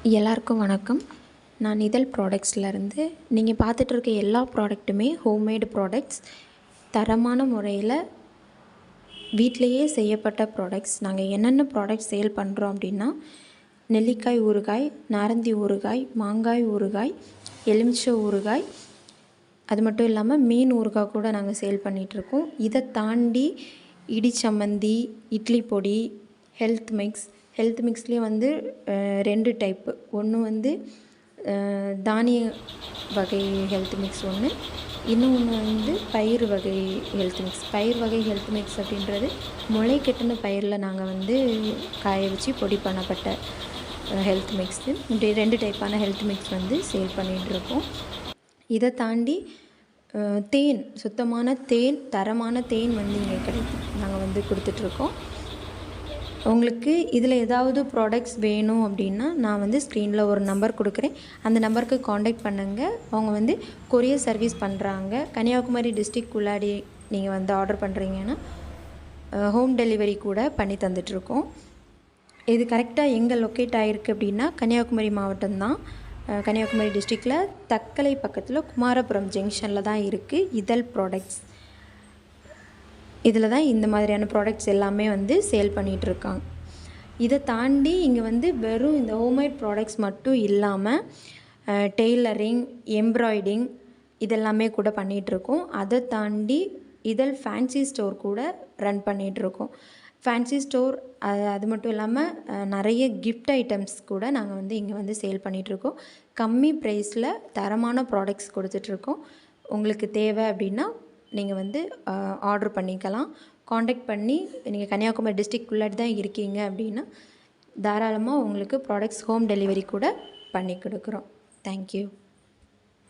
எல்லாருக்கும் வணக்கம். நான் இதழ் ப்ராடக்ட்ஸ்லேருந்து நீங்கள் பார்த்துட்ருக்க எல்லா ப்ராடக்ட்டுமே ஹோம்மேடு ப்ராடக்ட்ஸ், தரமான முறையில் வீட்டிலையே செய்யப்பட்ட ப்ராடக்ட்ஸ். நாங்கள் என்னென்ன ப்ராடக்ட்ஸ் சேல் பண்ணுறோம் அப்படின்னா, நெல்லிக்காய் ஊறுகாய், நாரந்தி ஊறுகாய், மாங்காய் ஊறுகாய், எலுமிச்சை ஊறுகாய், அது மட்டும் இல்லாமல் மீன் ஊறுகாய் கூட நாங்கள் சேல் பண்ணிகிட்ருக்கோம். இதை தாண்டி இடிச்சம்மந்தி, இட்லி பொடி, ஹெல்த் மிக்ஸ்லேயே வந்து 2 டைப்பு. ஒன்று வந்து தானிய வகை ஹெல்த் மிக்ஸ் ஒன்று, இன்னொன்று வந்து பயிர் வகை ஹெல்த் மிக்ஸ். பயிர் வகை ஹெல்த் மிக்ஸ் அப்படின்றது முளை கட்டின பயிரில் நாங்கள் வந்து காய வச்சு பொடி பண்ணப்பட்ட ஹெல்த் மிக்ஸு. இப்படி 2 டைப்பான ஹெல்த் மிக்ஸ் வந்து சேல் பண்ணிகிட்ருக்கோம். இதை தாண்டி தேன், சுத்தமான தேன், தரமான தேன் வந்து இங்கே நாங்கள் வந்து கொடுத்துட்ருக்கோம். உங்களுக்கு இதில் ஏதாவது ப்ராடக்ட்ஸ் வேணும் அப்படின்னா நான் வந்து ஸ்க்ரீனில் ஒரு நம்பர் கொடுக்குறேன். அந்த நம்பருக்கு காண்டாக்ட் பண்ணுங்கள். அவங்க வந்து கொரியர் சர்வீஸ் பண்ணுறாங்க. கன்னியாகுமரி டிஸ்ட்ரிக்ட் உள்ளாடி நீங்கள் வந்து ஆர்டர் பண்ணுறீங்கன்னா ஹோம் டெலிவரி கூட பண்ணி தந்துட்டுருக்கோம். இது கரெக்டாக எங்கே லொக்கேட் ஆகிருக்கு அப்படின்னா கன்னியாகுமரி மாவட்டம்தான். கன்னியாகுமரி டிஸ்ட்ரிக்டில் தக்கலை பக்கத்தில் குமாரபுரம் ஜங்ஷனில் தான் இருக்குது இதழ் ப்ராடக்ட்ஸ். இதில் தான் இந்த மாதிரியான ப்ராடக்ட்ஸ் எல்லாமே வந்து சேல் பண்ணிகிட்ருக்காங்க. இதை தாண்டி இங்கே வந்து வெறும் இந்த ஹோம்மேட் ப்ராடக்ட்ஸ் மட்டும் இல்லாமல் டெய்லரிங், எம்ப்ராய்டிங் இதெல்லாமே கூட பண்ணிகிட்ருக்கோம். அதை தாண்டி இதழ் ஃபேன்சி ஸ்டோர் கூட ரன் பண்ணிகிட்ருக்கோம். ஃபேன்சி ஸ்டோர் அது மட்டும் இல்லாமல் நிறைய கிஃப்ட் ஐட்டம்ஸ் கூட நாங்கள் வந்து இங்கே வந்து சேல் பண்ணிகிட்ருக்கோம். கம்மி ப்ரைஸில் தரமான ப்ராடக்ட்ஸ் கொடுத்துட்ருக்கோம். உங்களுக்கு தேவை அப்படின்னா நீங்கள் வந்து ஆர்டர் பண்ணிக்கலாம். காண்டாக்ட் பண்ணி நீங்கள் கன்னியாகுமரி டிஸ்ட்ரிக்ட்குள்ளாடி தான் இருக்கீங்க அப்படின்னா தாராளமாக உங்களுக்கு ப்ராடக்ட்ஸ் ஹோம் டெலிவரி கூட பண்ணி கொடுக்குறோம். தேங்க்யூ.